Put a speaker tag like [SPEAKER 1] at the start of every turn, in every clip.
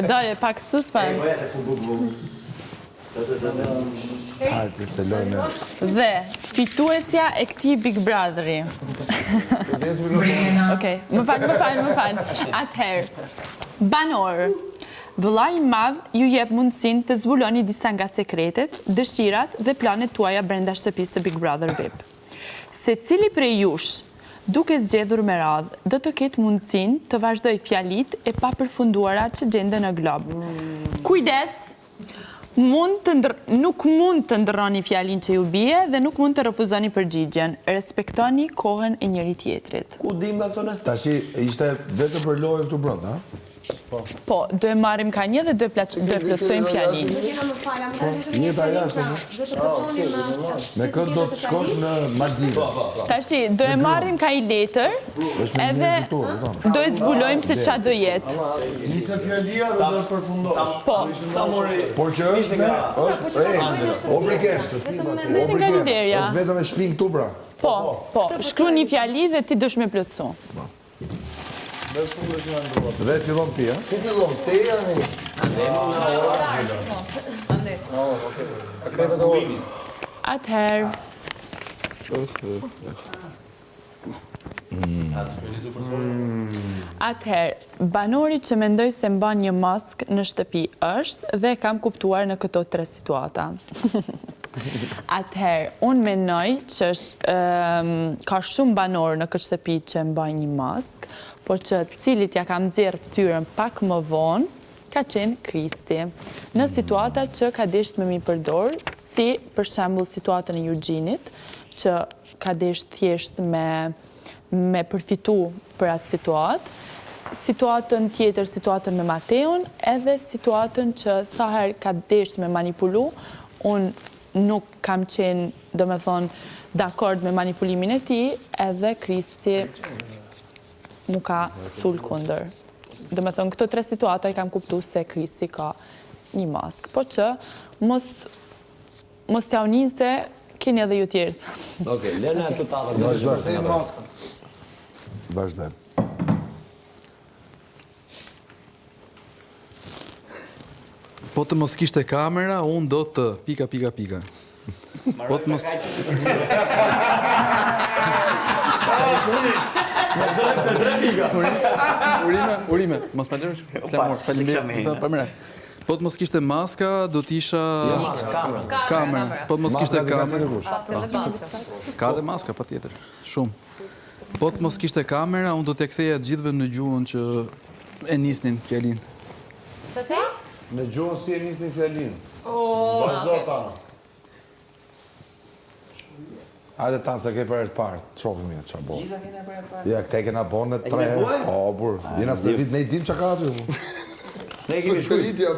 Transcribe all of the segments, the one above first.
[SPEAKER 1] Dalje, pak suspens. Dhe fituesja e këtij Big Brotheri. Okej, më fal. Atëherë, banor. Vëllai i madh ju jep mundësinë të zbuloni disa nga sekretet, dëshirat dhe planet tuaja brenda shtëpisë së Big Brother VIP. Secili prej jush, duke zgjedhur me radhë, do të ketë mundësinë të vazhdoj fjalitë e papërfunduara që gjenden në glob. Kujdes! Nuk mund të ndërroni fjalin që ju bie dhe nuk mund të refuzoni përgjigjen. Respektoni kohën e njëri tjetrit.
[SPEAKER 2] Ku dim nga këtone?
[SPEAKER 3] Tashi ishte vetëm për lojë këtu brenda, ha?
[SPEAKER 1] Po, do e marrim ka një dhe do e plotësojmë fjalin.
[SPEAKER 3] Një ta jashtë. Me këtë do të shkosh në Maldive.
[SPEAKER 1] Tashi, do e marrim ka i letër, edhe do e zbulojmë se qa do jetë.
[SPEAKER 3] Nisë fjalia dhe do të përfundoj.
[SPEAKER 1] Po.
[SPEAKER 3] Por që është me... obligesht.
[SPEAKER 1] Nisë nga liderja.
[SPEAKER 3] është vetëm e shpinë këtu, pra.
[SPEAKER 1] Po. Shkru një fjali dhe ti dush me plotësu.
[SPEAKER 3] Dhe fillon ti, ha?
[SPEAKER 4] Si fillon ti, ani?
[SPEAKER 1] Atëherë. Atëherë, banori që mendoj se mban një mask në shtëpi është dhe kam kuptuar në këto 3 situata. Atëherë, unë mendoj që ka shumë banor në këtë shtëpi që mban një mask, por që cilit ja kam nxjerrë fytyrën pak më vonë, ka qenë Kristi. Në situata që ka desht me mi përdor, si për shembull situatën e Eugenit, që ka desht thjesht me përfitu për atë situatë, situatën tjetër, situatën me Mateun, edhe situatën që sa herë ka desht me manipulu, unë nuk kam qenë, do me thonë, dakord me manipulimin e tij, edhe Kristi mu ka sul kundër. Do me thonë, këto 3 situata i kam kuptu se Kristi ka një mask. Po që, mos ja unin se keni edhe ju tjertë.
[SPEAKER 2] Okej, lena e të tavë.
[SPEAKER 3] Vazhdem.
[SPEAKER 5] Po të mos kishte kamera, unë do të... pika. Po të mos... Urime, mos më lërësh? Po të mos kishte maska, do t'isha... Kamera. Po të mos kishte kamera... Ka dhe maska, pa tjetër. Shumë. Po të mos kishte kamera, unë do t'e ktheja gjithve në gjuhën që e nisnin fjalin.
[SPEAKER 4] Që?
[SPEAKER 3] Në gjuhën si e nisnin fjalin. Vazhdo tana. Hajde tanë se ke për e të parë, të shofë mirë, që bo.
[SPEAKER 2] Gjitha kena për e parë?
[SPEAKER 3] Ja, këte kena bo në 3 herë. Po, bur, jena së vit, ne i dim që ka aty.
[SPEAKER 2] Ne kemi
[SPEAKER 4] Shkëritja,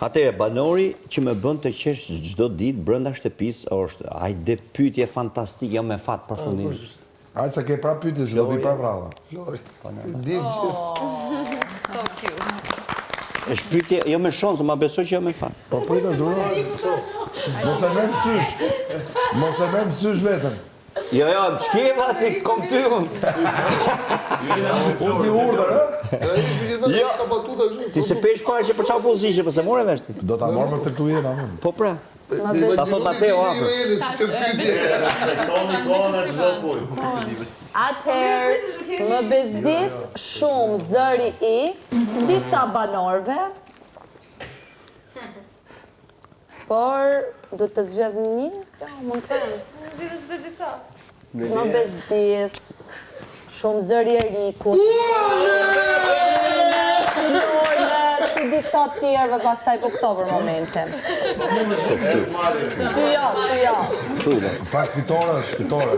[SPEAKER 6] Atëre, banori që më bën të qesh çdo ditë brenda shtëpisë është, hajde pyetje fantastike, jo me fat përfundim.
[SPEAKER 3] Hajde se ke pra pyetje, s'do vi pra rradha.
[SPEAKER 4] Flori. Dim gjithë.
[SPEAKER 7] So cute.
[SPEAKER 6] Është pyetje, jo me shonzë, ma besoj që jo me fat.
[SPEAKER 3] Po pritë, duro. Mos e merë mësysh. Mos e merë mësysh vetëm.
[SPEAKER 6] Jo, ç'keva ti, kom ty unë.
[SPEAKER 3] Unë si urdhër,
[SPEAKER 6] Ti se pesh parë që për çau po zishe, përse more vesh ti?
[SPEAKER 3] do ta marrë më se këtu jena, amun.
[SPEAKER 6] Po pra. Ta thot Mateo afër.
[SPEAKER 8] Atëherë, më bezdis shumë zëri i disa banorëve, por do të zgjedh një, ja, mund të them.
[SPEAKER 7] Zgjidhës të disa.
[SPEAKER 8] Më bezdis shumë zëri e Rikut. Si Lorne, si disa tjerëve pastaj po këto për momentin. Ty jo.
[SPEAKER 3] Fakt fitore është fitore.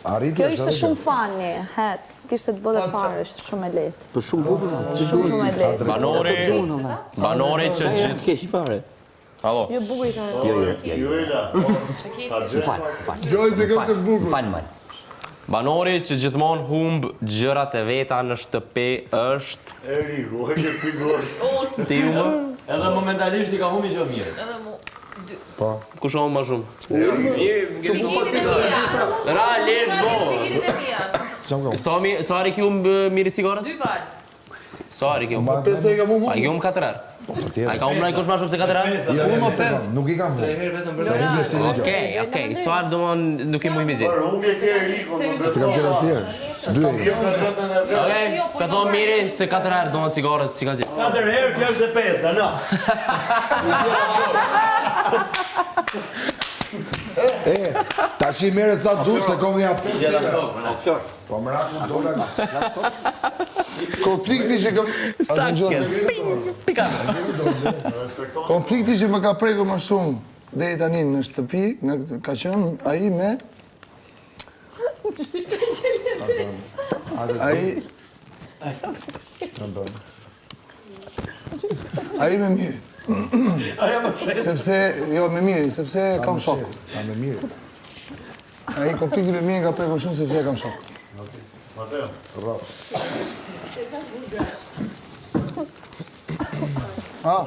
[SPEAKER 8] Kjo ishte shumë fani, hec, kishte të bëdhe parë, ishte shumë e lehtë.
[SPEAKER 6] Po shumë bukur.
[SPEAKER 8] Shumë e lehtë.
[SPEAKER 9] Banori që gjithë...
[SPEAKER 6] Të keq i fare.
[SPEAKER 9] Halo.
[SPEAKER 8] Jo bukur i ka.
[SPEAKER 6] Më fal.
[SPEAKER 4] Gjoj se kjo është bukur.
[SPEAKER 6] Më fal.
[SPEAKER 9] Banori që gjithmonë humb gjërat e veta në shtëpi është...
[SPEAKER 4] Eriku, e ke figurë.
[SPEAKER 9] Ti u më?
[SPEAKER 2] Edhe momentalisht i ka humbi gjë mirë.
[SPEAKER 7] Edhe mu.
[SPEAKER 3] Po.
[SPEAKER 9] Kush o më shumë? Realisht bo. Sa ari ki umë miri cigaret?
[SPEAKER 7] 2 val.
[SPEAKER 9] Sa ari ki umë?
[SPEAKER 4] 5 e ka mu.
[SPEAKER 9] A ki umë 4 herë? A ka umë në kush ma shumë se 4 herë?
[SPEAKER 3] Unë më 5. Nuk i kam mu.
[SPEAKER 9] Okej. Sa ari do më nuk i mu i mizit.
[SPEAKER 4] Unë e ke Eriko.
[SPEAKER 3] Se kam qenë asjerë. 2 herë.
[SPEAKER 9] Okej, ka thonë miri se 4 herë do më cigaret, si ka gjithë.
[SPEAKER 2] 4 herë, kjo është e 5, no?
[SPEAKER 3] Ta shi mere sa du se kom ja 5 herë. Po më raku dola.
[SPEAKER 4] Konflikti që kam...
[SPEAKER 9] Pika.
[SPEAKER 4] Konflikti që më ka prekur më shumë deri tani në shtëpi, ka qenë ai me... Ai me Miri. Sepse, jo me Miri, sepse kam shok.
[SPEAKER 3] Me mirë.
[SPEAKER 4] Ai konflikti me Miri ka prekur shumë sepse kam shok.
[SPEAKER 3] Mateo.
[SPEAKER 4] Ah,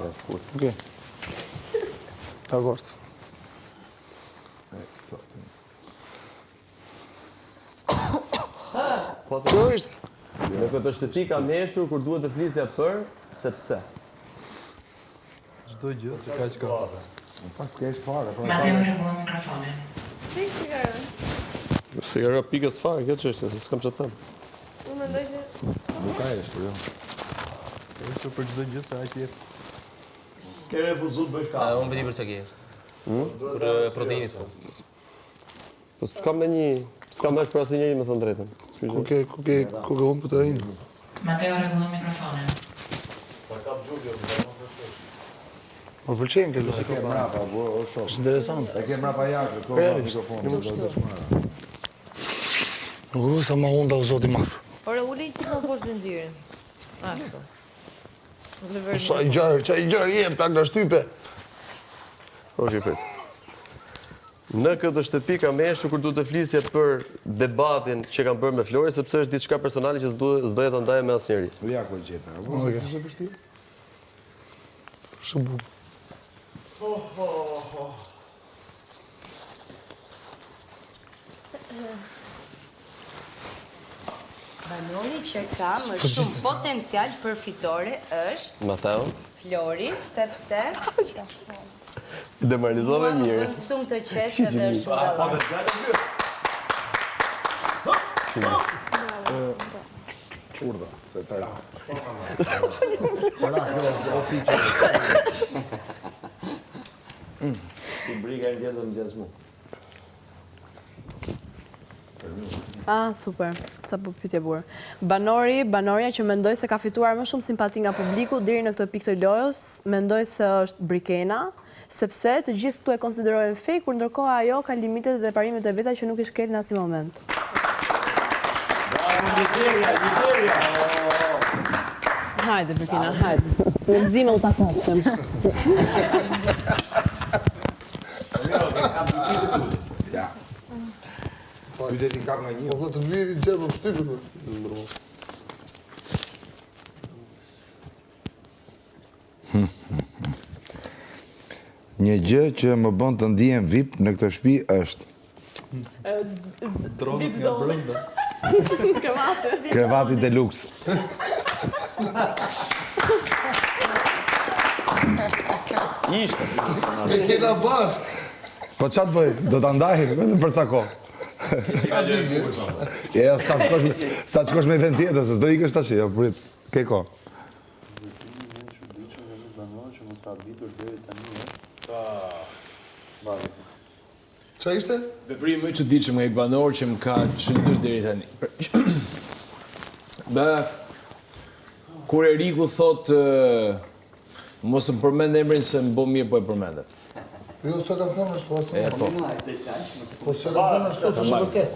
[SPEAKER 4] okej. Dakord. Kjo ishte.
[SPEAKER 9] Në këtë shtëpi ka meshtur kur duhet të flisja për, sepse.
[SPEAKER 5] Çdo gjë se ka çka.
[SPEAKER 3] Pas s'kesh fare.
[SPEAKER 10] Mateo rregullon mikrofonin.
[SPEAKER 9] Se ka pikës fare, kjo çështë, se s'kam çfarë them.
[SPEAKER 7] Unë mendoj që...
[SPEAKER 3] Nuk ka eshtur, jo.
[SPEAKER 5] Është për çdo gjë se aq jetë.
[SPEAKER 2] Ke refuzuar bësh ka.
[SPEAKER 9] Unë vedi për çka ke. Për proteinit. Po s'kam me një, s'kam bash për asnjë njeri, më thon drejtën.
[SPEAKER 4] Ku ke unë për të rinë?
[SPEAKER 10] Mateo rregullon mikrofonin.
[SPEAKER 4] Më pëlqen këtë
[SPEAKER 3] Se ke mrapa, o shok.
[SPEAKER 4] është interesant.
[SPEAKER 3] E ke mrapa jakë, so në mikrofon.
[SPEAKER 4] Nuk sa ma unë da o zoti madh.
[SPEAKER 7] Ore, uli që më poshtë zinxhirin. Ashtu. Nuk le vërë.
[SPEAKER 4] Sa i gjarë jem, plak nga shtype.
[SPEAKER 11] Okej, prit. Në këtë shtëpi ka meshtur kur duhet të flisje për debatin që kam bërë me Flori, sepse është diçka personale që s'doja ta ndaje me asnjëri.
[SPEAKER 3] Ja ku gjeta. S'është vështirë.
[SPEAKER 4] Shumë bukur.
[SPEAKER 8] Banori që ka më shumë potencial përfitore është
[SPEAKER 11] Mateo,
[SPEAKER 8] Flori, sepse
[SPEAKER 11] i demoralizove mirë.
[SPEAKER 8] është shumë të qeshë dhe është shumë gallan.
[SPEAKER 3] Urda, se të ra.
[SPEAKER 2] Ti briga e vjetë dhe më zjesë mu.
[SPEAKER 12] Ah, super. Sa po pyetje burr. Banoria që mendoj se ka fituar më shumë simpati nga publiku deri në këtë pikë të lojës, mendoj se është Brikena, sepse të gjithë këtu e konsiderojnë fake, kur ndërkohë ajo ka limitet dhe parimet e veta që nuk i shkel në asnjë moment. Hajde Brikena, hajde. Në gëzime u takosëm.
[SPEAKER 3] Ja. Pytet i kap nga një.
[SPEAKER 4] Po të bëjë një gjë për shtypin.
[SPEAKER 3] Një gjë që më bën të ndihem VIP në këtë shtëpi është
[SPEAKER 5] Dronët nga brenda.
[SPEAKER 3] krevati deluxe.
[SPEAKER 9] Ishte.
[SPEAKER 4] E kena bashkë.
[SPEAKER 3] Po çfarë bëj? Do ta ndaj vetëm për sa kohë.
[SPEAKER 4] Sa digi?
[SPEAKER 3] Ja, sa të shkosh me event tjetër, se s'do ikësh tash, jo, prit, ke kohë.
[SPEAKER 4] Qa ishte?
[SPEAKER 2] Veprimi më i çuditshëm nga një banor që më ka çndyer deri tani. Kur Eriku thot mos më përmend emrin se më bë mirë po e përmendet.
[SPEAKER 4] Jo, s'to ka thënë ashtu asë. Po s'to ka thënë ashtu, s'është vërtet.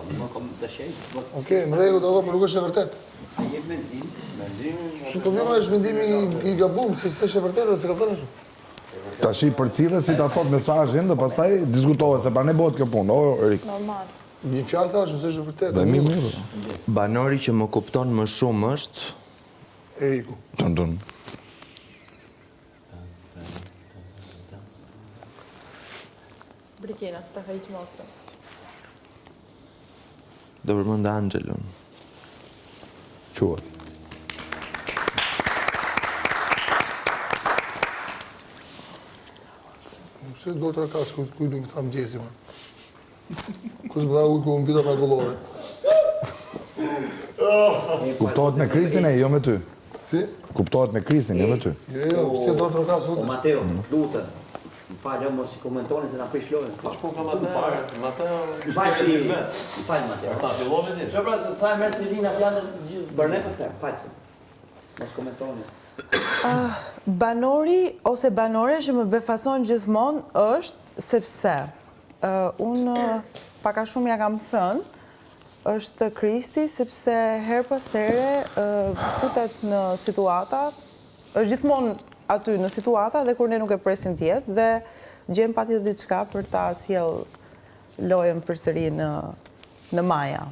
[SPEAKER 4] Okej, më rregull, do por nuk është e vërtet. Shumë problema është mendimi i gabuar, se s'është e vërtetë dhe se ka thënë ashtu.
[SPEAKER 3] Tashi për cilës si ta thot mesazhin dhe pastaj diskutohet se pra ne bëhet kjo punë. O, Erik.
[SPEAKER 8] Normal.
[SPEAKER 4] Një fjalë thash, se është e vërtetë.
[SPEAKER 3] Dhe mirë.
[SPEAKER 13] Banori që më kupton më shumë është
[SPEAKER 4] Eriku.
[SPEAKER 1] Blikena, se ta ka iq maskën.
[SPEAKER 13] Do përmend Angelon.
[SPEAKER 3] Quhet.
[SPEAKER 4] Se do të rakas kuj du më thamë gjesi, ma. Kus më dha uj ku më pita parkollore.
[SPEAKER 3] Kuptohet me Kristin e jo me ty?
[SPEAKER 4] Si?
[SPEAKER 3] Kuptohet me Kristin, jo me ty?
[SPEAKER 4] Jo, se do të rakas unë.
[SPEAKER 6] Mateo, lutën. Më falë, mos i komentoni se na prish lojën.
[SPEAKER 11] Shko ka Mateo.
[SPEAKER 6] Më falë, Mateo.
[SPEAKER 11] Ta fillove ti.
[SPEAKER 6] Shë pra, se ca e merë Stilina fjallën gjithë bërne për këtë, falë. Mos komentoni.
[SPEAKER 14] Banori ose banore që më befason gjithmonë është sepse unë paka shumë ja kam thënë, është Kristi sepse her pas here futet në situata, është gjithmonë aty në situata dhe kur ne nuk e presim tjetë dhe gjem patjetër diçka për ta sjell lojën përsëri në maja.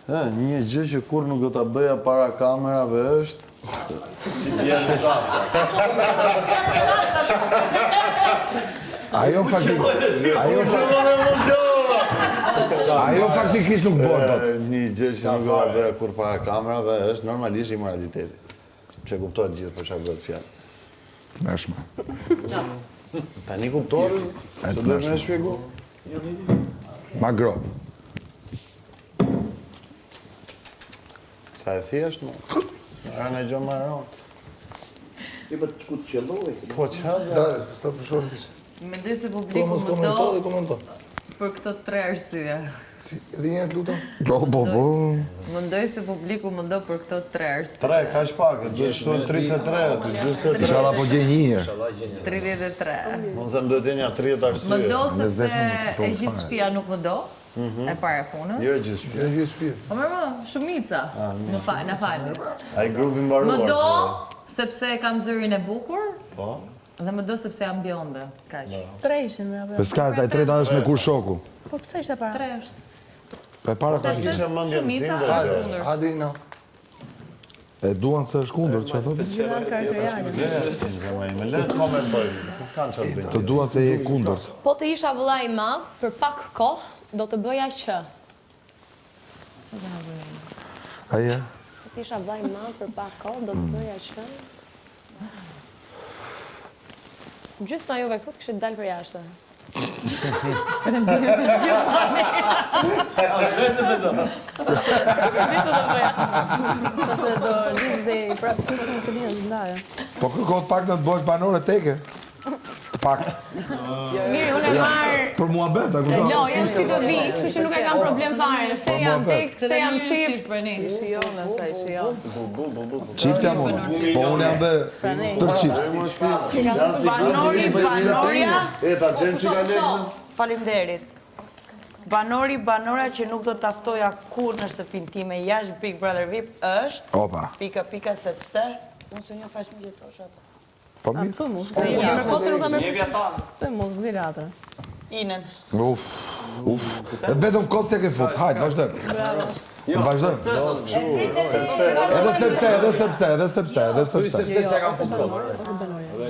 [SPEAKER 4] Një gjë që kur nuk do t'a bëja para kamerave është... Ti bjerë në shafta.
[SPEAKER 3] Ajo faktikisht nuk bëhet dot.
[SPEAKER 4] Një gjë që nuk do t'a bëja kur para kamerave është normalisht imoraliteti. Që kuptohet gjithë për çfarë bëhet fjalë.
[SPEAKER 3] Mërshme.
[SPEAKER 4] Tani kuptohet? Do të më shpjegoj.
[SPEAKER 3] Ma grop.
[SPEAKER 4] Sa e thjesht, mo? Arën e gjo ma rëndë.
[SPEAKER 6] Ti për të ku të qëlloj?
[SPEAKER 4] Po qatë? Dare, sa përshonë të që.
[SPEAKER 7] Mendoj se publiku më do
[SPEAKER 4] komento.
[SPEAKER 7] për këto 3 arsye.
[SPEAKER 4] Edhe njerë të lutëm?
[SPEAKER 3] Po.
[SPEAKER 7] Mendoj se publiku më do për këto 3 arsye.
[SPEAKER 4] 3, ka shpak, të shtu 33, 23.
[SPEAKER 3] Ishala po gjej një herë.
[SPEAKER 7] 33.
[SPEAKER 4] Më thëmë do t'jenja 30 arsye.
[SPEAKER 7] Më do sepse e gjithë shtëpia nuk më do, e para punës.
[SPEAKER 4] Jo gjithë shtëpia.
[SPEAKER 7] Po më shumica, në falë.
[SPEAKER 4] A i grupi mbaruar.
[SPEAKER 7] Më do sepse kam zërin e bukur,
[SPEAKER 4] Po.
[SPEAKER 7] dhe më do sepse jam bjonde. Kaq.
[SPEAKER 12] 3 ishin me apo?
[SPEAKER 3] Për s'ka, taj treta është me kur shoku.
[SPEAKER 12] Po pse ishte para?
[SPEAKER 7] 3 është.
[SPEAKER 3] Për para ka
[SPEAKER 4] Kishe
[SPEAKER 3] ishte.
[SPEAKER 4] mëndje në zimë dhe gjë. Hadi na.
[SPEAKER 3] E duan se është kundër, që thotë?
[SPEAKER 4] Me letë komentojnë, se s'kanë që të
[SPEAKER 3] Të duan se je kundër.
[SPEAKER 15] Po të isha vëlla i madh, për pak kohë, do të bëja që.
[SPEAKER 3] Aja?
[SPEAKER 15] Po të isha vëlla i madh, për pak kohë, do të bëja që. Gjysma juve këtu të kishit dalë për jashtë.
[SPEAKER 3] Po kërkohet pak në të bëjt banore teke. Pak.
[SPEAKER 15] Mirë, unë e marë...
[SPEAKER 3] Për mua beta,
[SPEAKER 15] Lojën si do vi, kështu që nuk e kam problem fare. Se jam tek, se jam qift.
[SPEAKER 14] Shion, asaj, shion.
[SPEAKER 3] Qift jam unë. Po unë jam dhe stër qift.
[SPEAKER 14] Banoria...
[SPEAKER 4] E, ta gjenë që ka leksën?
[SPEAKER 14] Faleminderit. Banora që nuk do të aftoja kur në shtëpinë time jashtë Big Brother VIP është...
[SPEAKER 3] Opa.
[SPEAKER 14] Pika sepse... Unë së një fash më gjetosh ato.
[SPEAKER 3] Po mi?
[SPEAKER 12] Të mos viratër.
[SPEAKER 14] Inen.
[SPEAKER 3] Uf. E vetëm kostja ke fut. Hajt, vazhdojmë. Vazhdojmë. Edhe sepse.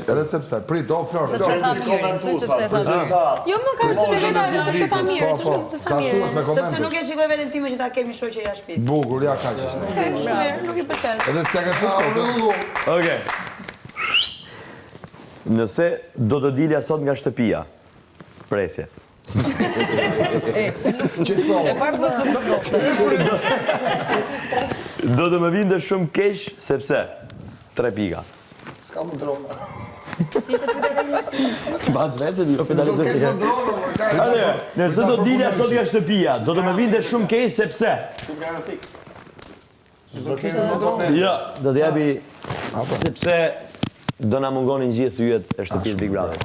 [SPEAKER 3] Edhe sepse. Prit, o Florë.
[SPEAKER 14] Jo, më ka se me veta sepse ta mirë.
[SPEAKER 3] Po, sa shumë është me komente.
[SPEAKER 14] Sepse nuk e shikoj vetën time që ta kemi shoqe jashtë shtëpisë.
[SPEAKER 3] Bukur, ja ka që ishte.
[SPEAKER 14] Shumë mirë, nuk i pëlqen.
[SPEAKER 3] Edhe s'ja ke fut.
[SPEAKER 6] Okej. Nëse do të dilja sot nga shtëpia, presje. Do të më vinte shumë keq sepse 3 pika.
[SPEAKER 4] S'ka më drona.
[SPEAKER 6] Bas vetë do pedalizoj se ka. Nëse do dilja sot nga shtëpia, do të më vinte shumë keq sepse. Jo, do të japi sepse do na mungonin gjithë yjet e shtëpisë Big Brother.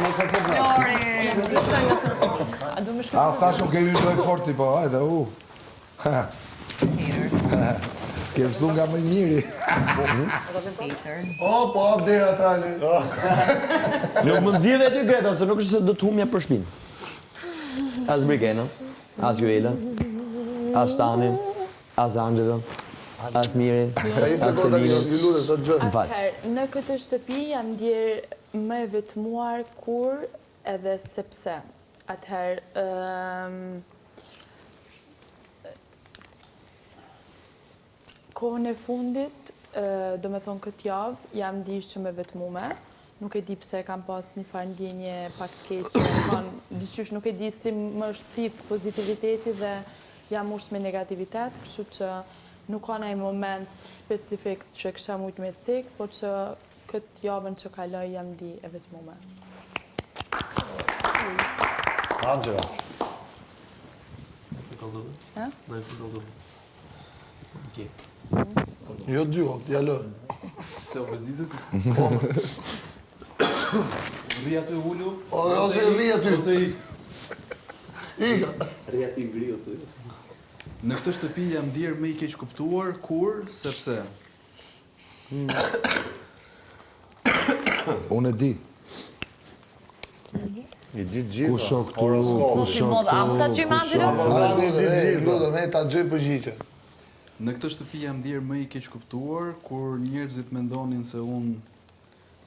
[SPEAKER 4] Mos e futme.
[SPEAKER 3] A, thashëm kemi një dojë forti, po, hajde, Ke mësu nga më njëri.
[SPEAKER 4] O, po, abdera trali.
[SPEAKER 6] Nuk më nëzirë dhe ty, Greta, se nuk është se do të humja për shpinë. As Brikena, as Juela, as Tanin,
[SPEAKER 16] as Angelon, as Mirin, as Selinën.
[SPEAKER 1] Atëherë, në këtë shtëpi jam ndjerë më e vetmuar kur edhe sepse. Atëherë, kohën e fundit, do me thonë këtë javë, jam ndishë shumë e vetmume. Nuk e di pse kam pas një farë ndjenje pak të keqe, dyqysh nuk e di si më shtit pozitiviteti dhe jam ushtë me negativitet, kështu që nuk ka një moment specifik që kësha mujtë me të cek, por që këtë javën që kaloj jam di e vetmume.
[SPEAKER 4] Angela.
[SPEAKER 9] Nëse kalzove? Nëse kalzove. Okej.
[SPEAKER 4] Jo dy, djallë.
[SPEAKER 5] Se o bezdizë të? Rri aty ullu?
[SPEAKER 4] Ose rri aty. Ika.
[SPEAKER 6] Rri aty ngriu ty.
[SPEAKER 5] Në këtë shtëpi jam ndjerë më i keq kuptuar, kur, sepse.
[SPEAKER 3] Unë e di.
[SPEAKER 4] I di gjitha.
[SPEAKER 3] Ku shok tu, ku shok tu.
[SPEAKER 7] A mu ta gjymë Angelo?
[SPEAKER 4] Ne ta gjej përgjigje.
[SPEAKER 5] Në këtë shtëpi jam ndjerë më i keq kuptuar, kur njerëzit mendonin se unë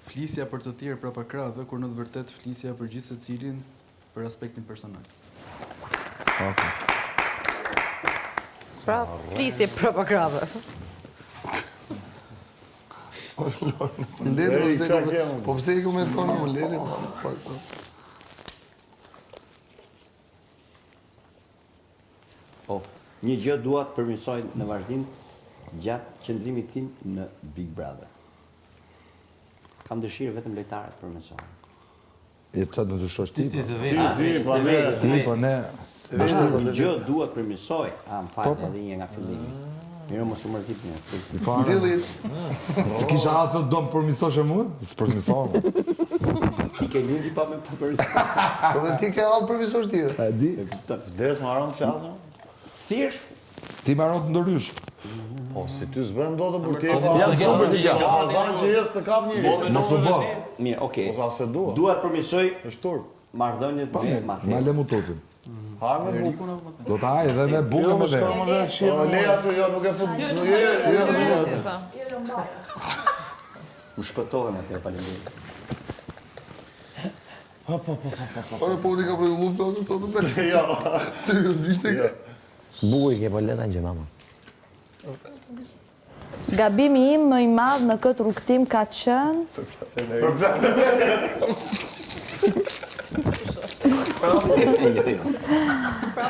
[SPEAKER 5] flisja për të tjerë prapa krave, kur në të vërtet flisja për gjithë se cilin për aspektin personal.
[SPEAKER 7] Pra, flisje prapa krave.
[SPEAKER 4] Po pse i komentonë më lere?
[SPEAKER 6] Një gjë dua të përmirësoj në vazhdim gjatë qëndrimit tim në Big Brother. Kam dëshirë vetëm lojtarët të përmirësohen.
[SPEAKER 3] E çfarë do të shosh ti?
[SPEAKER 6] Ti,
[SPEAKER 3] po ne.
[SPEAKER 6] Një gjë dua të përmirësoj, më fal edhe një nga fillimi. Mirë mos u mërzit një.
[SPEAKER 4] Dillit.
[SPEAKER 3] Si kisha asë do më përmirësosh e mua? Së përmirësohem.
[SPEAKER 6] Ti ke lindi pa me përmirësosh.
[SPEAKER 4] Po dhe ti ke allë përmirësosh tjere.
[SPEAKER 3] E di.
[SPEAKER 4] Des më aron të flasën?
[SPEAKER 6] Thjesht.
[SPEAKER 3] Ti më aron të ndërrysh.
[SPEAKER 4] Po, si ty s'bëm do të për ti e
[SPEAKER 6] pa
[SPEAKER 4] Azan që jesë të kap njëri.
[SPEAKER 3] Nësë bo.
[SPEAKER 6] Mirë, okej.
[SPEAKER 4] Po sa se dua.
[SPEAKER 6] Dua të përmirësoj marrëdhëniet me Matheu.
[SPEAKER 3] Ma le mu totin.
[SPEAKER 4] Ha me bukë.
[SPEAKER 3] Do të hajë dhe me bukë me dhe.
[SPEAKER 4] Le aty, jo, nuk e fut.
[SPEAKER 6] U shpëtove Matheu, faleminderit.
[SPEAKER 4] Ore, po unë ka për lu flokën sot të bërë. Ja, seriosisht e ka.
[SPEAKER 16] Buj ke po leta në gjemama.
[SPEAKER 8] Gabimi im më i madh në këtë rrugtim ka qenë...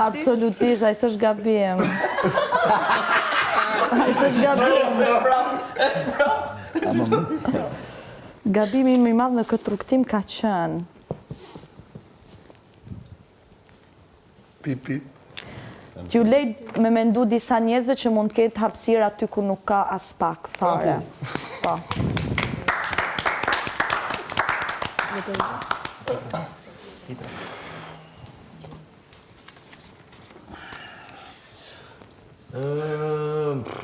[SPEAKER 8] Absolutisht, a i s'është gabim. A i s'është gabim. Gabimi im më i madh në këtë rrugtim ka qenë...
[SPEAKER 4] Pipi.
[SPEAKER 8] T'ju lej me mendu disa njerëzve që mund të ketë hapësirë aty ku nuk ka as pak fare. Po.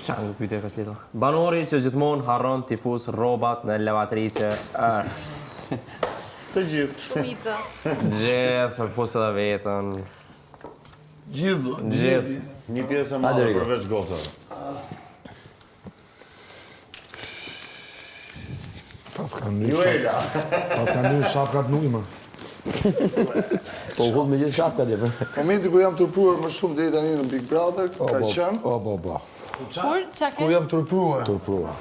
[SPEAKER 9] Qa në pyte e këslito? Banori që gjithmonë harron t'i fus robat në levatri që është.
[SPEAKER 4] Të gjithë.
[SPEAKER 7] Shumica.
[SPEAKER 9] Gjithë, fusë edhe vetën.
[SPEAKER 4] Gjithë. Një pjesë e madhe përveç gocave.
[SPEAKER 3] Pas ka një shapkat nujma.
[SPEAKER 16] Po u me gjithë shapkat e për.
[SPEAKER 4] Momenti ku jam turpruar më shumë deri tani në Big Brother, ka qenë.
[SPEAKER 3] Po.
[SPEAKER 4] Ku jam turpruar.
[SPEAKER 3] Turpruar.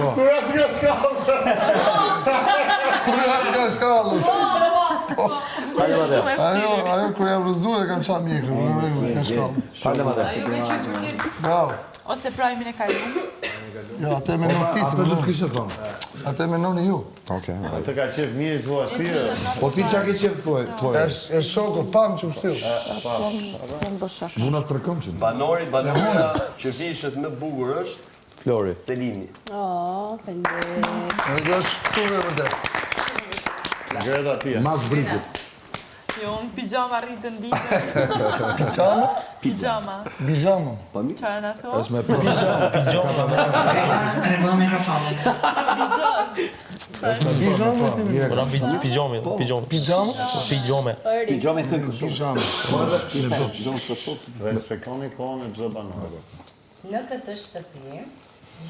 [SPEAKER 3] Po.
[SPEAKER 4] Kur është nga shkallët. Ajo kur jam rëzuar e kam qa mjekë, nga shkallët. Bravo.
[SPEAKER 1] Ose prajimin e kajmu.
[SPEAKER 4] Jo, atë me nëmë ti,
[SPEAKER 3] Atë du të kishtë thonë.
[SPEAKER 4] Atë me nëmë ju.
[SPEAKER 3] Atë
[SPEAKER 4] ka qef mirë, thua shtire.
[SPEAKER 3] Po ti qa ke qef thua?
[SPEAKER 4] E shoko, pam që u shtirë.
[SPEAKER 3] Buna së tërkëm që në.
[SPEAKER 11] Banoria që vishet më bugur është
[SPEAKER 16] Flori.
[SPEAKER 11] Selini.
[SPEAKER 4] Dhe kjo është shumë e vërdet. Greta tia.
[SPEAKER 3] Mas brikut.
[SPEAKER 1] unë pijama rritën ditë.
[SPEAKER 4] Pijama?
[SPEAKER 1] Pijama.
[SPEAKER 4] Bijama.
[SPEAKER 1] Çfarë në ato?
[SPEAKER 3] Është me pijama.
[SPEAKER 10] Rregullon mikrofonin.
[SPEAKER 4] Bijama?
[SPEAKER 9] Pijame.
[SPEAKER 17] Respektoni kohën e çdo banore.
[SPEAKER 18] Në këtë shtëpi,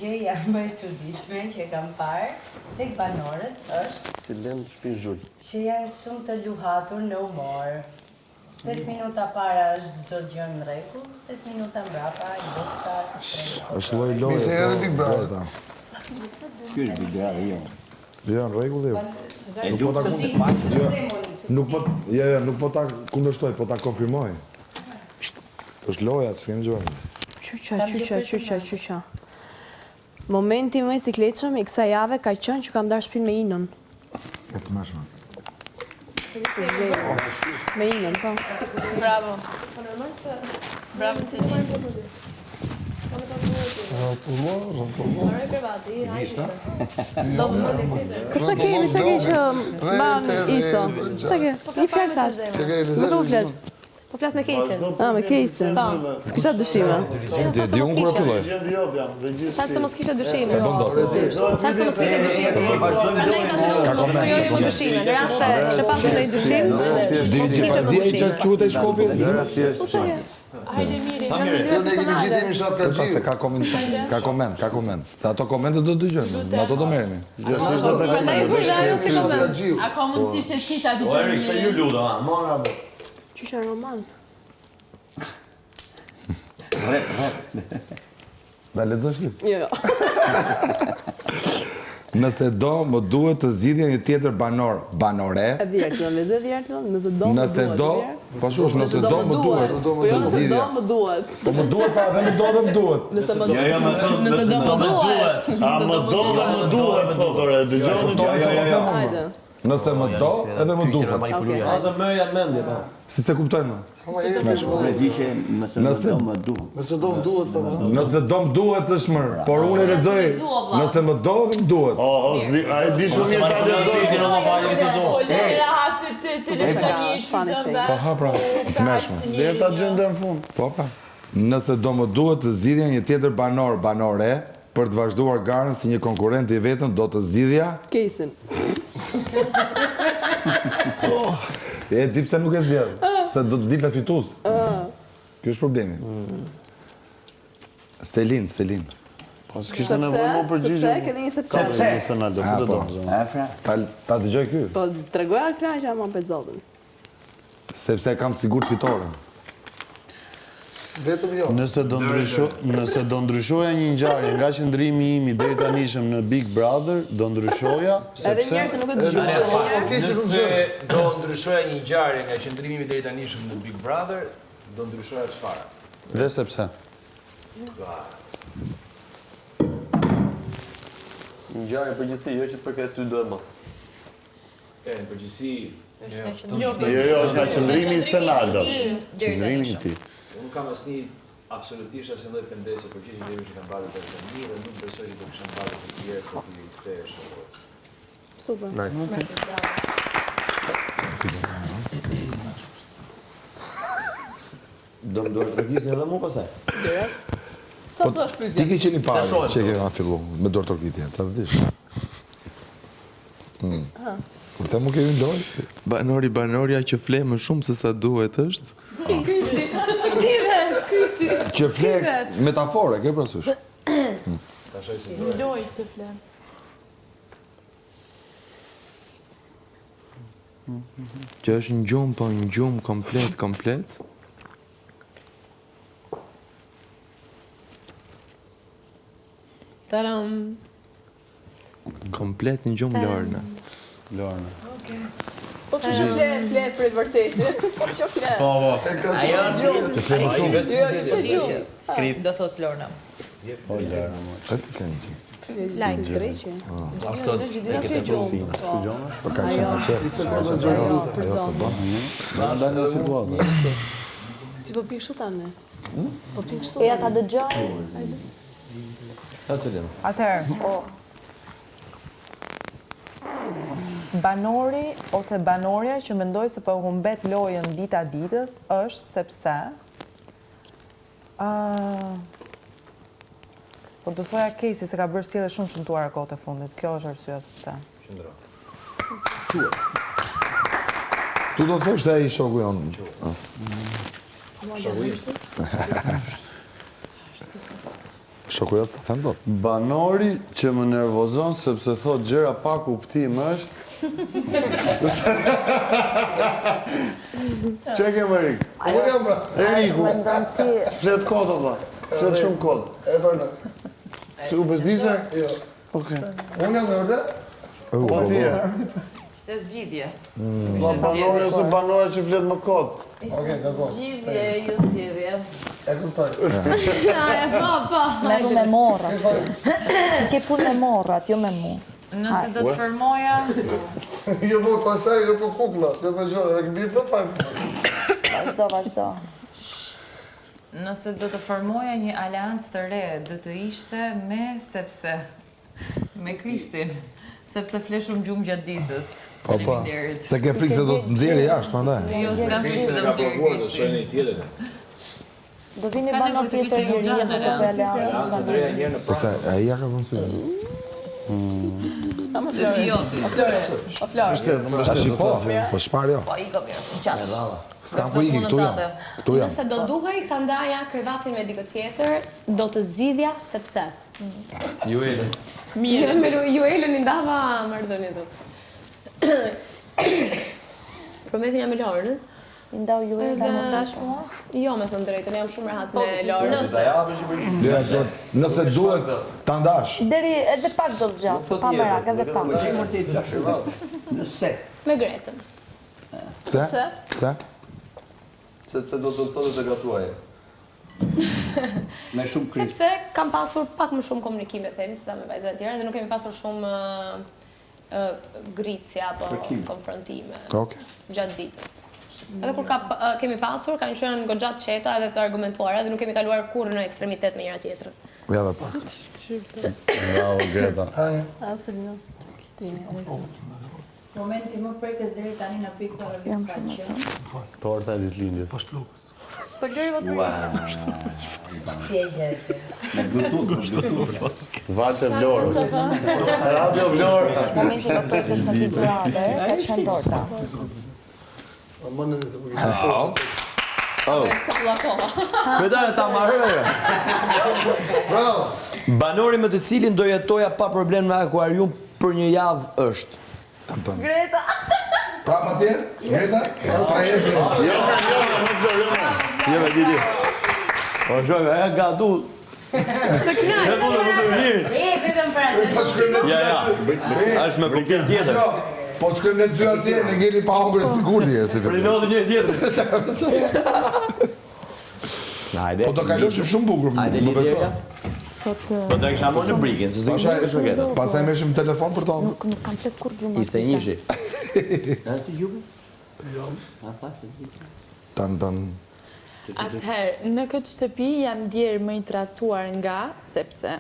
[SPEAKER 18] gjëja më e çuditshme që kam parë tek banorët është
[SPEAKER 9] Ti lën shpinë zhul.
[SPEAKER 18] që janë shumë të luhatur në humor. 5 minuta para është çdo gjë në rregull, 5 minuta mbrapa i dokta.
[SPEAKER 3] Është lloj-lloj.
[SPEAKER 4] Nëse erdhi Big Brother.
[SPEAKER 6] Ky është Big Brother, jo.
[SPEAKER 3] Jo, në rregull jo. Nuk po ta kundërshtoj, po ta konfirmoj. Është loja, s'kem gjë.
[SPEAKER 12] Qyqa. Momenti më i sikletshëm i kësaj jave ka qenë që kam darë shtëpinë me Inën.
[SPEAKER 3] E të mashme.
[SPEAKER 12] Me Inën, po.
[SPEAKER 1] Bravo. Bravo Selin.
[SPEAKER 12] Po që kemi që ban Iso? Që ke? Një fjallë thash. Më do flet.
[SPEAKER 15] Po flas me Kesin.
[SPEAKER 12] Me Kesin. S'kisha dyshime.
[SPEAKER 3] Di unë kur e filloj.
[SPEAKER 15] Tash të mos kishe dyshime.
[SPEAKER 3] Se bëndo.
[SPEAKER 15] Tash të mos kishe dyshime. Ka koment. Dyshime. Në rast se kishe pasur ndonjë dyshim.
[SPEAKER 3] Di ai çfarë quhet ai shkopi?
[SPEAKER 1] Hajde miri.
[SPEAKER 3] Ka koment. Se ato komente do të dëgjojmë, me ato do merremi.
[SPEAKER 1] A ka mundësi që ti ta dëgjoj mirë?
[SPEAKER 12] Qysha roman.
[SPEAKER 3] Da lexosh ti?
[SPEAKER 12] Jo.
[SPEAKER 3] Nëse do, më duhet të zgjidhja një tjetër banore.
[SPEAKER 12] E dhjerë, lezë dhjerë, nëse do,
[SPEAKER 3] nëse do, po shush, nëse do, më duhet të zgjidhja.
[SPEAKER 12] Nëse do, më duhet.
[SPEAKER 3] Po më duhet, pa dhe më do dhe më duhet.
[SPEAKER 12] Nëse do, më duhet.
[SPEAKER 17] A më do dhe më duhet, thotore, dëgjoni që
[SPEAKER 12] Hajde.
[SPEAKER 3] Nëse më do, edhe më duhet.
[SPEAKER 9] Asa më janë mendje, pa.
[SPEAKER 3] Si se kuptojnë?
[SPEAKER 6] Nëse do më duhet.
[SPEAKER 4] Nëse do më duhet, po.
[SPEAKER 3] Nëse do më duhet është mërë, por unë e lexoj, nëse më do dhe më duhet.
[SPEAKER 17] A e di shumë mirë ta lexoj.
[SPEAKER 3] Po ha pra, të mërshme.
[SPEAKER 17] Dhe ta gjendë në fund.
[SPEAKER 3] Po pra. Nëse do më duhet të zgjidhja një tjetër banore, për të vazhduar garën si një konkurrent i vetëm, do të zgjidhja
[SPEAKER 12] Kesin.
[SPEAKER 3] E di pse nuk e zgjedh, se do të dipe fitues. Ky është problemi. Selin.
[SPEAKER 17] Po s'kishte nevojë më përgjigje.
[SPEAKER 12] Sepse, ke një sepse.
[SPEAKER 3] Ta dëgjoj ky.
[SPEAKER 12] Po, tregoja kraqja më për zotën.
[SPEAKER 3] Sepse kam sigurt fitoren.
[SPEAKER 4] Vetëm jo.
[SPEAKER 17] Nëse do ndryshoja një ngjarje nga qëndrimi im i deri tanishëm në Big Brother, do ndryshoja sepse
[SPEAKER 12] Edhe nuk e dëgjoj.
[SPEAKER 2] Nëse do ndryshoja një ngjarje nga qëndrimi im i deri tanishëm në Big Brother, do ndryshoja çfarë?
[SPEAKER 17] Dhe sepse
[SPEAKER 9] Një ngjarje përgjithësi, jo që të përket ty do e mos.
[SPEAKER 2] Në përgjithësi,
[SPEAKER 17] jo, është nga qëndrimi i Stenaldës. Qëndrimi i tij.
[SPEAKER 2] Unë kam asnjë absolutisht asnjë lloj pendese përgjigje njeriu që kanë bërë të mirë dhe nuk besoj që do kishan bërë të tjerë për të kthyer shoqërisë.
[SPEAKER 12] Super.
[SPEAKER 9] Nice.
[SPEAKER 6] Do më duhet të rëgjisin edhe mu pasaj?
[SPEAKER 12] Direkt. Sa të është pyetja?
[SPEAKER 3] Ti ke qenë i parë që kemi fillu me dorë torkitje, ta vdish. Kur të mu kemi lojë?
[SPEAKER 13] Banorja që fle më shumë se sa duhet është.
[SPEAKER 15] Kristi.
[SPEAKER 3] Që fle metafore, ke parasysh?
[SPEAKER 1] Loj që fle.
[SPEAKER 13] Që është në gjumë, po në gjumë komplet.
[SPEAKER 12] Taram.
[SPEAKER 13] Komplet në gjumë Lorna.
[SPEAKER 12] Po që fle për vërtetë. Po që fle.
[SPEAKER 9] Po.
[SPEAKER 2] Ajo
[SPEAKER 3] Të fle më shumë.
[SPEAKER 7] Kris. Do thot Lorna.
[SPEAKER 17] Po Lorna.
[SPEAKER 3] Çfarë kanë ti?
[SPEAKER 12] Like, dreqe.
[SPEAKER 9] Asot.
[SPEAKER 3] Po ka qenë çfarë?
[SPEAKER 17] Nda nga situatë.
[SPEAKER 12] Ti po pikë shu tani? Po pikë shu.
[SPEAKER 8] Ja ta dëgjoj.
[SPEAKER 2] Atëherë.
[SPEAKER 14] Atëherë, banori ose banorja që mendoj se po humbet lojën dita ditës është sepse po të thoja Casey se ka bërë sjellje shumë shëmtuara kohët e fundit. Kjo është arsyeja sepse.
[SPEAKER 2] Qëndro.
[SPEAKER 3] Tu do të thoshte ai shoku jon.
[SPEAKER 2] Shoku im.
[SPEAKER 3] Shoku jon të them dot.
[SPEAKER 17] Banori që më nervozon sepse thot gjëra pa kuptim është. Çe ke Erik? Eriku. Flet kod valla. Flet shumë kod.
[SPEAKER 4] E bërë.
[SPEAKER 17] Si u bezdise?
[SPEAKER 4] Jo.
[SPEAKER 17] Okej.
[SPEAKER 4] Unë jam në vërdet?
[SPEAKER 17] Po ti je.
[SPEAKER 7] Ishte zgjidhje.
[SPEAKER 17] Banori ose banore që flet më kod.
[SPEAKER 7] Ishte zgjidhje, jo zgjidhje.
[SPEAKER 4] E kuptoj.
[SPEAKER 8] Me me morrat. Ke punë me morrat, jo me mu.
[SPEAKER 7] Nëse do të formoja...
[SPEAKER 4] Jo, po, pastaj jo po kukla, jo po gjore, e këmbi për fajnë.
[SPEAKER 8] Vazhdo.
[SPEAKER 7] Nëse do të formoja një aleancë të re, do të ishte me Kristin, sepse fle shumë gjumë gjatë ditës.
[SPEAKER 3] Po, se ke frikë se do të nxjerrë jashtë, prandaj.
[SPEAKER 7] Jo, s'kam frikë se do të nxjerrë Kristin.
[SPEAKER 8] Do vini banë tjetër gjëria në të aleancë.
[SPEAKER 3] Ose ai ja ka vënë.
[SPEAKER 7] O Flori.
[SPEAKER 3] Po shpar jo.
[SPEAKER 7] Po i ka mirë, qash.
[SPEAKER 3] S'kam ku iki, këtu jam.
[SPEAKER 15] Nëse do duhej ta ndaja krevatin me dikë tjetër, do të zgjidhja sepse.
[SPEAKER 6] Juelën.
[SPEAKER 15] Mirë, me Juelën i ndava marrëdhëniet. Prometin jam me Lorën.
[SPEAKER 8] I ndau Juelën
[SPEAKER 15] më tash mua? Jo, me thënë drejtën, jam shumë rehat me Lorën.
[SPEAKER 3] Nëse duhet ta ndash.
[SPEAKER 8] Deri edhe pak do të zgjat, pa merak, edhe pak.
[SPEAKER 6] Nëse.
[SPEAKER 15] Me Gretën.
[SPEAKER 3] Pse? Pse?
[SPEAKER 9] Sepse do të thotë të gatuaje.
[SPEAKER 6] Me shumë krisht.
[SPEAKER 15] Sepse kam pasur pak më shumë komunikime, themi, si ta me vajzat e tjera, dhe nuk kemi pasur shumë gricje apo konfrontime gjatë ditës. Edhe kur kemi pasur, ka një shënë goxha të qeta edhe të argumentuara dhe nuk kemi kaluar kurrë në ekstremitet me njëra tjetrën.
[SPEAKER 3] Ja dhe pak.
[SPEAKER 17] Bravo, Greta.
[SPEAKER 12] Aselina.
[SPEAKER 18] Momenti më prekës deri tani në pikë ka qenë.
[SPEAKER 17] Torta e ditëlindjes.
[SPEAKER 12] Po Lori vot.
[SPEAKER 18] Si e gjej?
[SPEAKER 17] Valte Vlorës. Radio Vlorë.
[SPEAKER 8] Momenti më prekës në Big Brother, ka qenë torta.
[SPEAKER 4] Më në nëse po
[SPEAKER 6] Këtare ta marrë.
[SPEAKER 4] Bravo.
[SPEAKER 6] Banori me të cilin do jetoja pa problem në akuarium për një javë është.
[SPEAKER 14] Greta!
[SPEAKER 3] Pra pa tjerë? Greta?
[SPEAKER 6] Jo, me diti. Po shojme, e nga du.
[SPEAKER 15] Të knajtë.
[SPEAKER 18] Vetëm për atë.
[SPEAKER 6] Ja, është me kuptim tjetër.
[SPEAKER 3] Po shkojmë në dy atje, në ngeli pa hongër sigur tjerë.
[SPEAKER 6] Prinodë një tjetër.
[SPEAKER 3] Po do kaloshim shumë bukur.
[SPEAKER 6] Ajde, Lidjerja. Po të kisha morë në brikin, se s'do kisha këtë shoketa.
[SPEAKER 3] Pasaj meshim telefon për tonë.
[SPEAKER 8] Nuk kam flet kur gjumë.
[SPEAKER 6] Iste njëshi. A ti gjumë?
[SPEAKER 4] Jo.
[SPEAKER 3] Tan.
[SPEAKER 1] Atëherë, në këtë shtëpi jam djerë më i tratuar nga, sepse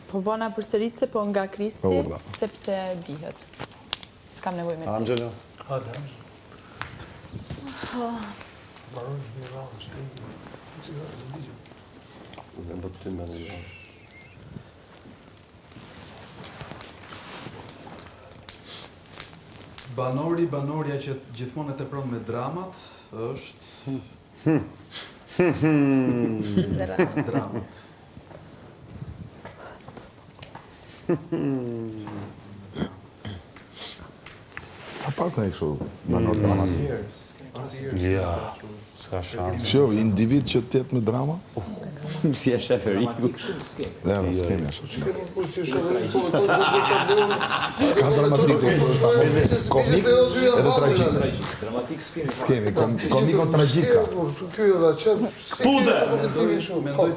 [SPEAKER 1] po bona përsëritse, po nga Kristi, sepse dihet. S'kam nevoj me të.
[SPEAKER 17] Angelo.
[SPEAKER 5] Banorja që gjithmonë e tepron me dramat është drama.
[SPEAKER 3] A pas në e kështu banor drama?
[SPEAKER 17] Ja, s'ka shansë.
[SPEAKER 3] Që individ që tjetë me drama?
[SPEAKER 6] Si e shef e riku.
[SPEAKER 3] Dhe në s'kemi ashtu që.
[SPEAKER 4] S'ka
[SPEAKER 3] S'ka dramatik të komik edhe tragjik.
[SPEAKER 2] Dramatik
[SPEAKER 3] s'kemi, komiko tragjika.
[SPEAKER 5] Puze!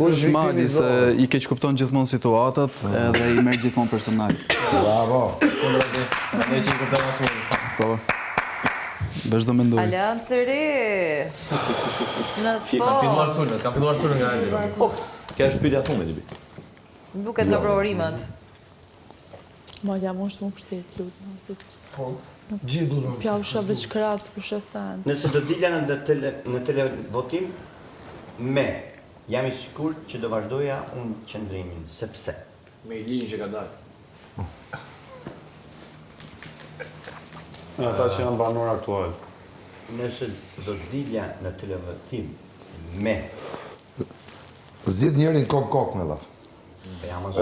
[SPEAKER 5] Kush mali se i keq kupton gjithmonë situatat edhe i merr gjithmonë personal.
[SPEAKER 3] Bravo.
[SPEAKER 5] Po. Vazhdo mendoj.
[SPEAKER 7] Aleancë re. Në sport.
[SPEAKER 9] Kam filluar sulën nga Angela.
[SPEAKER 6] Kjo është pyetja fundit.
[SPEAKER 7] Duket nga provërimet.
[SPEAKER 1] Ma jam është më pështet, lutë.
[SPEAKER 4] Gjithë du të më
[SPEAKER 1] Pjau shë vëqkratës për shësan.
[SPEAKER 6] Nëse do dilja në televotim, jam i sigurt që do vazhdoja unë qëndrimin, sepse.
[SPEAKER 2] Me i linjë që ka dalë.
[SPEAKER 17] Ata që janë banor aktual.
[SPEAKER 6] Nëse do dilja në televotim,
[SPEAKER 3] Zgjidh njërin kok me laf.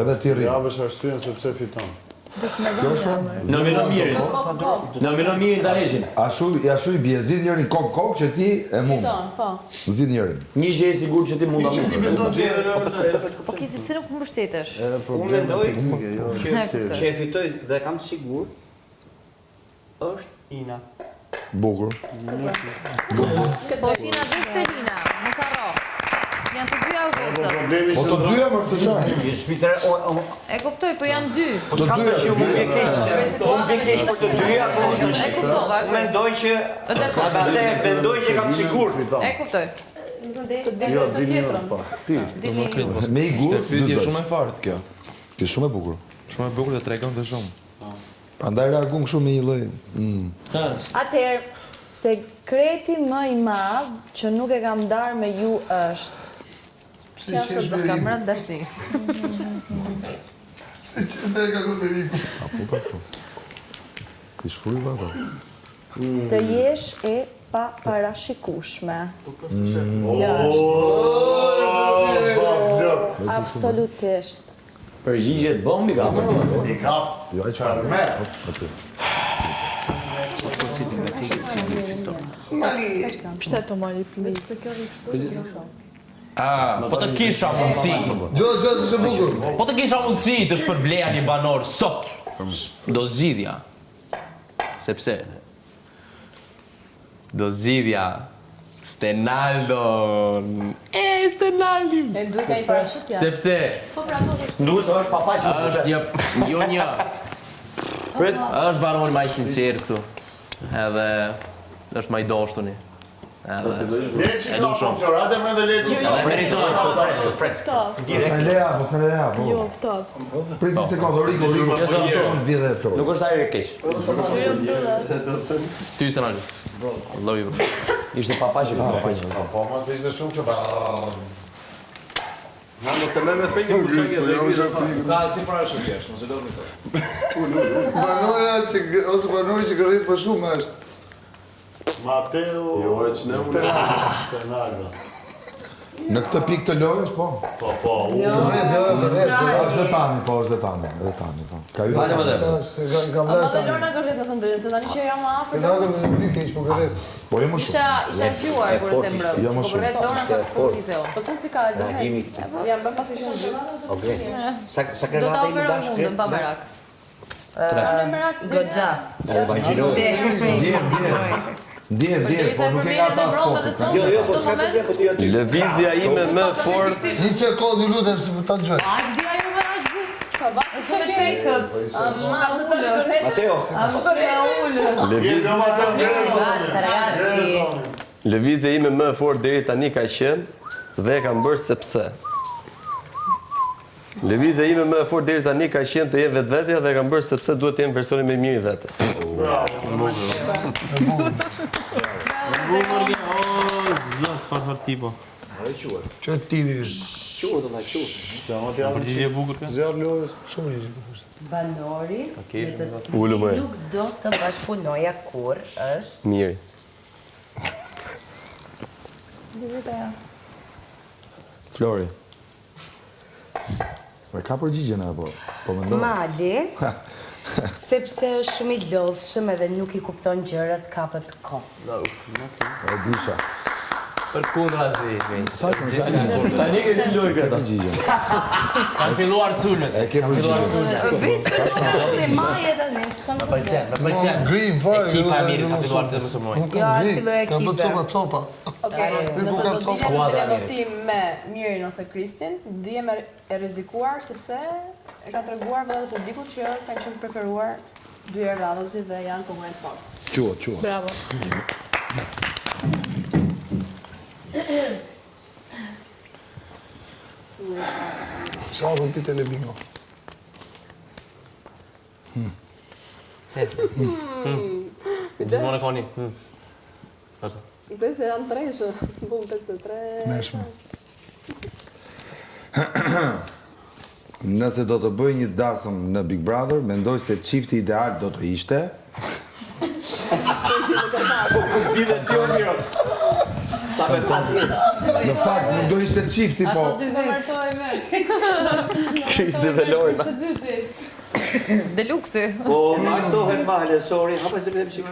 [SPEAKER 3] Edhe ti rri.
[SPEAKER 17] Javësh arsyen sepse fiton.
[SPEAKER 16] Në Milomirin. Në Milomirin ta heqin.
[SPEAKER 3] Ashtu i bie, zgjidh njërin kok që ti e mund.
[SPEAKER 12] Fiton, po.
[SPEAKER 3] Zgjidh njërin.
[SPEAKER 16] Një gjë e sigurt që ti mund ta mund.
[SPEAKER 7] Po kisi pse nuk mbështetesh?
[SPEAKER 6] Unë mendoj që e fitoj dhe kam të sigurt është Ina.
[SPEAKER 3] Bukur.
[SPEAKER 7] Këtë Ina dhe Stelina, mos harro. Janë të dyja gocat.
[SPEAKER 3] Po të dyja më të çaj.
[SPEAKER 7] E kuptoj, po janë dy.
[SPEAKER 6] Po s'kam të që unë vje keq për të dyja, po
[SPEAKER 7] E kuptova.
[SPEAKER 6] mendoj që vendoj që kam sigurt.
[SPEAKER 7] E kuptoj.
[SPEAKER 3] Me i gur,
[SPEAKER 13] Pyetje shumë e fartë kjo.
[SPEAKER 3] Kjo shumë e bukur.
[SPEAKER 13] Shumë e bukur dhe tregon të shumë.
[SPEAKER 3] Prandaj reagon kështu me një lloj.
[SPEAKER 8] Atëherë, sekreti më i madh që nuk e kam ndarë me ju është
[SPEAKER 12] Që është të kamrat dashni.
[SPEAKER 4] Se që se e ka këtë riku.
[SPEAKER 3] Ti shfuj vata.
[SPEAKER 8] të jesh e pa parashikueshme. Absolutisht.
[SPEAKER 16] Përgjigjet bombi ka.
[SPEAKER 17] I kap.
[SPEAKER 3] Jo, ai çfarë më?
[SPEAKER 1] Pështet të mali plis.
[SPEAKER 16] Po të kisha mundësi.
[SPEAKER 4] Gjë, është bukur.
[SPEAKER 16] Po të kisha mundësi të shpërbleja një banor sot. Do zgjidhja. Sepse do zgjidhja Stenaldon. Stenaldi.
[SPEAKER 12] E duhet ka i parashutja.
[SPEAKER 16] Sepse
[SPEAKER 6] Nduhet është papaq më
[SPEAKER 16] është një Prit, është banor më i sinqert këtu. Edhe është më i dashtuni. E du shumë.
[SPEAKER 17] Florate më dhe leçi.
[SPEAKER 16] Meriton.
[SPEAKER 3] Po s'e leja, po.
[SPEAKER 1] Jo, ftoft.
[SPEAKER 3] Prit një sekondë, Riko.
[SPEAKER 16] Nuk është ajër e keq. Ty Stenaldi. Love you. Ishte papaqe.
[SPEAKER 17] Po, mos ishte shumë që
[SPEAKER 2] Mos e me frikë për çajë dhe ka si parashut jashtë, mos e lodhni këto.
[SPEAKER 4] Banoja që ose banori që gërrit për shumë është.
[SPEAKER 17] Mateo Stenaldo.
[SPEAKER 3] Në këtë pikë të lojës, po.
[SPEAKER 17] Po.
[SPEAKER 3] Është tani, po. Ka ju.
[SPEAKER 4] Ama dhe
[SPEAKER 12] Lorna gërrit në thënë drejtë, se tani që jam afër.
[SPEAKER 4] Se nërë me në keq po gërrit.
[SPEAKER 3] Po jo më shumë.
[SPEAKER 12] Isha zgjuar kur e them brëm.
[SPEAKER 3] Jo më
[SPEAKER 12] Po
[SPEAKER 3] shumë.
[SPEAKER 12] gërrit Lorna ka sportise. Po çon si ka Lorna? Jam bën pasi që zgjuar.
[SPEAKER 6] Okej. Sa
[SPEAKER 7] Do ta
[SPEAKER 6] krenata imi
[SPEAKER 7] operoj
[SPEAKER 6] bashkë.
[SPEAKER 7] mundën pa merak.
[SPEAKER 12] Goxha.
[SPEAKER 3] Ndje, po nuk e ka ta fokus.
[SPEAKER 6] Jo, po s'ka të gjë, po ti aty.
[SPEAKER 11] Lëvizja ime më fort.
[SPEAKER 4] Një sekondë ju lutem si për ta gjoj.
[SPEAKER 7] Aq di ajo më aq bu. Pa bashkë që të cekët.
[SPEAKER 6] Mateo.
[SPEAKER 11] Lëvizja ime më fort deri tani ka qenë dhe kam bërë sepse. Lëvizja ime më fort deri tani ka qenë të jem vetvetja dhe kam bërë sepse duhet të jem personi më i mirë i vetes.
[SPEAKER 4] Që tivi.
[SPEAKER 17] Përgjigje bukur ka? Zjarr lojës, shumë i
[SPEAKER 18] Banori, me të
[SPEAKER 11] Ulu më.
[SPEAKER 18] cilin nuk do të bashkëpunoja kur është
[SPEAKER 11] Mirë.
[SPEAKER 16] Flori.
[SPEAKER 3] Po ka përgjigjen apo? Po mendoj.
[SPEAKER 18] Mali, sepse është shumë i lodhshëm edhe nuk i kupton gjërat kapët kohë.
[SPEAKER 3] E disha.
[SPEAKER 16] Për kundra zi. Tani ke një lojë këta. Kanë filluar sulmet.
[SPEAKER 3] E ke përgjigjen.
[SPEAKER 18] Dhe maje tani.
[SPEAKER 16] Më pëlqen.
[SPEAKER 4] Grim fare.
[SPEAKER 16] Ekipa e mirë ka filluar të mësojmë.
[SPEAKER 18] Jo, as filloi
[SPEAKER 4] Ka bërë
[SPEAKER 18] ekipe.
[SPEAKER 4] copa.
[SPEAKER 12] Okej, nëse do të dilem në televotim me Mirin ose Kristin, dihem e rrezikuar sepse e ka treguar vetë publikut që kanë qenë preferuar dy herë radhësi dhe janë konkurrent fortë.
[SPEAKER 3] Quat.
[SPEAKER 1] Bravo.
[SPEAKER 4] Sa vën pite le bingo.
[SPEAKER 16] Gjithmonë e koni.
[SPEAKER 12] Dhe se janë treshë, bum 53...
[SPEAKER 3] Meshme. Nëse do të bëj një dasëm në Big Brother, mendoj se çifti ideal do të ishte... Në fakt, nuk do ishte çifti, po...
[SPEAKER 11] Kristi dhe Lorna.
[SPEAKER 7] Deluksi.
[SPEAKER 6] Po, martohet male, sorry. Hapa se bëhem shikë.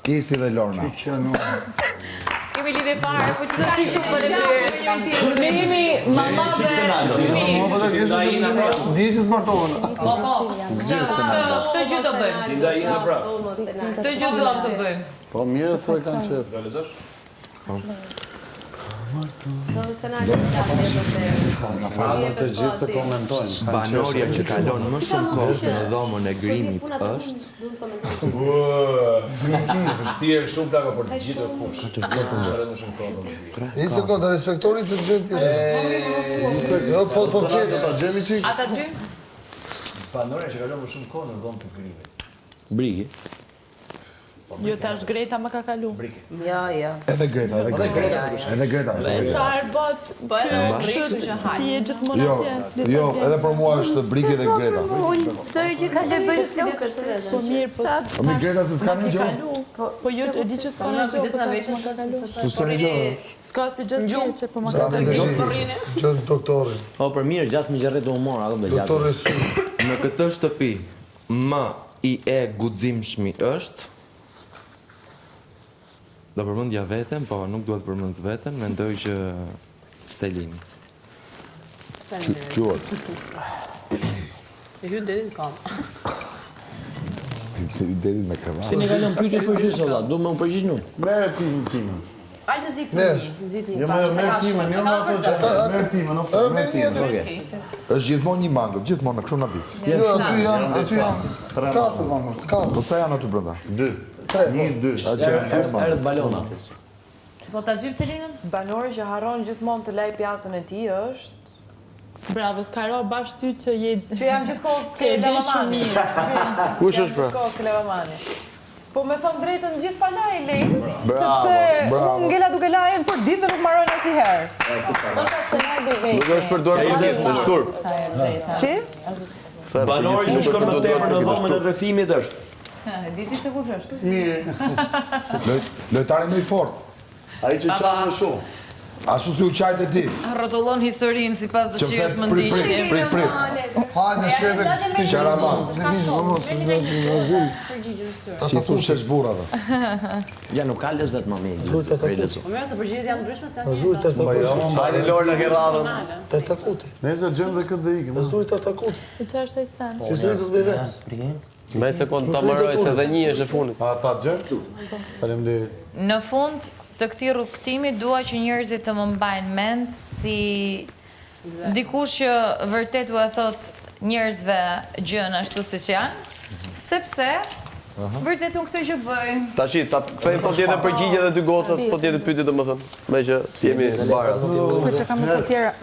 [SPEAKER 3] Kesi dhe Lorna.
[SPEAKER 7] S'kemi lidhje fare, po që të si shumë për e bërë. Ne jemi mama dhe fëmi.
[SPEAKER 4] Dije që s'martohen.
[SPEAKER 7] Po. Këtë gjë do bëjmë. Këtë gjë do të bëjmë.
[SPEAKER 17] Po, mirë thuaj kanë qef.
[SPEAKER 2] Do lexosh?
[SPEAKER 17] Në farë të gjithë të komentojnë.
[SPEAKER 13] Banoria që kalon më shumë kohë në dhomën e grimit është...
[SPEAKER 2] Vështirë shumë plaka për të gjithë kush. Çfarë më shumë kohë.
[SPEAKER 4] Një sekondë, respektori të gjithë tjetër. Jo, po fjetë, ta gjemi qikë.
[SPEAKER 7] Ata gjë?
[SPEAKER 2] Banoria që kalon më shumë kohë në dhomë të grimit.
[SPEAKER 13] Brigi.
[SPEAKER 1] Jo, tash Greta më ka kalu.
[SPEAKER 7] Jo.
[SPEAKER 3] Edhe Greta.
[SPEAKER 1] E sa arbot,
[SPEAKER 7] Po edhe brikë që hajë.
[SPEAKER 1] ti e gjithmonë atje.
[SPEAKER 3] Jo, edhe për mua është Brigi dhe Greta.
[SPEAKER 7] Sëri që ka le bëjë flokët.
[SPEAKER 1] Po mirë, po
[SPEAKER 3] O mi Greta se s'ka një gjë?
[SPEAKER 1] Po jo, e di që s'ka një gjë, po tash më ka kalu.
[SPEAKER 3] Tu s'ka një gjë?
[SPEAKER 1] S'ka si gjithë që po më ka kalu.
[SPEAKER 4] Që doktori.
[SPEAKER 13] O, për mirë, gjasë më gjerrit u humor, ako be gjatë.
[SPEAKER 4] Doktori Sy.
[SPEAKER 13] Në këtë shtëpi, më i e guximshmi është... Do përmendja veten, po nuk duhet përmend veten, mendoj që Selini.
[SPEAKER 3] Quat.
[SPEAKER 12] E hyrë dedin kam.
[SPEAKER 3] Dedin me kravat.
[SPEAKER 13] Se ne kalon pyetjet për gjysë valla, do më u përgjigj nuk.
[SPEAKER 17] Merë timën.
[SPEAKER 7] Hajde zi këtë një.
[SPEAKER 17] Jo, merë timën, jo me ato që merë timën, merë timën.
[SPEAKER 3] Është gjithmonë një mangë, gjithmonë në kështu në bitë.
[SPEAKER 4] Jo, aty janë. Katër.
[SPEAKER 3] Po sa janë aty brenda?
[SPEAKER 17] 2. 1, 2.
[SPEAKER 13] Erët balona.
[SPEAKER 7] Po ta gjymë Selinën?
[SPEAKER 14] Banori që harron gjithmonë të laj pjatën e tij është...
[SPEAKER 1] Bravo, të karo bashkë ty që je...
[SPEAKER 14] Që jam gjithkohë
[SPEAKER 1] që e di shumë mirë.
[SPEAKER 11] Kush është pra?
[SPEAKER 14] Gjithkohë Levamani. Po me thonë drejtën gjithë pa laj, Lejnë,
[SPEAKER 3] Bravo,
[SPEAKER 14] sepse
[SPEAKER 3] bravo.
[SPEAKER 14] unë ngella duke lajen për ditë dhe nuk marrojnë asnjëherë.
[SPEAKER 11] Nuk është përduar për gjithë, është turp.
[SPEAKER 14] Si?
[SPEAKER 6] Banori që shkon më tepër në dhomën e rrëfimit është.
[SPEAKER 7] Diti se kush është?
[SPEAKER 17] Mirë.
[SPEAKER 3] Lojtari më i fort.
[SPEAKER 17] Ai që qanë më shumë.
[SPEAKER 3] Ashtu si u qajt e ti.
[SPEAKER 7] Rrotullon historinë sipas dëshirës më
[SPEAKER 3] Prit.
[SPEAKER 4] Hajde, shkreve.
[SPEAKER 3] Sharamaz. Që i thu shesh burave.
[SPEAKER 13] Ja, nuk ka lezet më mirë.
[SPEAKER 12] Po mirë, se përgjigjet janë ndryshme se
[SPEAKER 11] Hajde Lorna ke radhën.
[SPEAKER 4] Tartakuti.
[SPEAKER 17] Nëse gjemë dhe këtë dhe ikim.
[SPEAKER 4] Zuri Tartakuti.
[SPEAKER 1] E që është e sen?
[SPEAKER 4] Që zuri të bëjve.
[SPEAKER 11] Me sekundë ta marroj se dhe një është e fundit.
[SPEAKER 17] Pa gjë? Faleminderit.
[SPEAKER 7] Në fund të këtij rrugtimi dua që njerëzit të më mbajnë mend si dikush që vërtet u e thot njerëzve gjën ashtu siç janë, sepse vërtet unë këtë që bëj.
[SPEAKER 11] Tashi, ta kthejmë po tjetër përgjigje dhe dy gocat, po tjetër pyetje domethënë, me që jemi baraz.
[SPEAKER 14] Po që kam të tjera.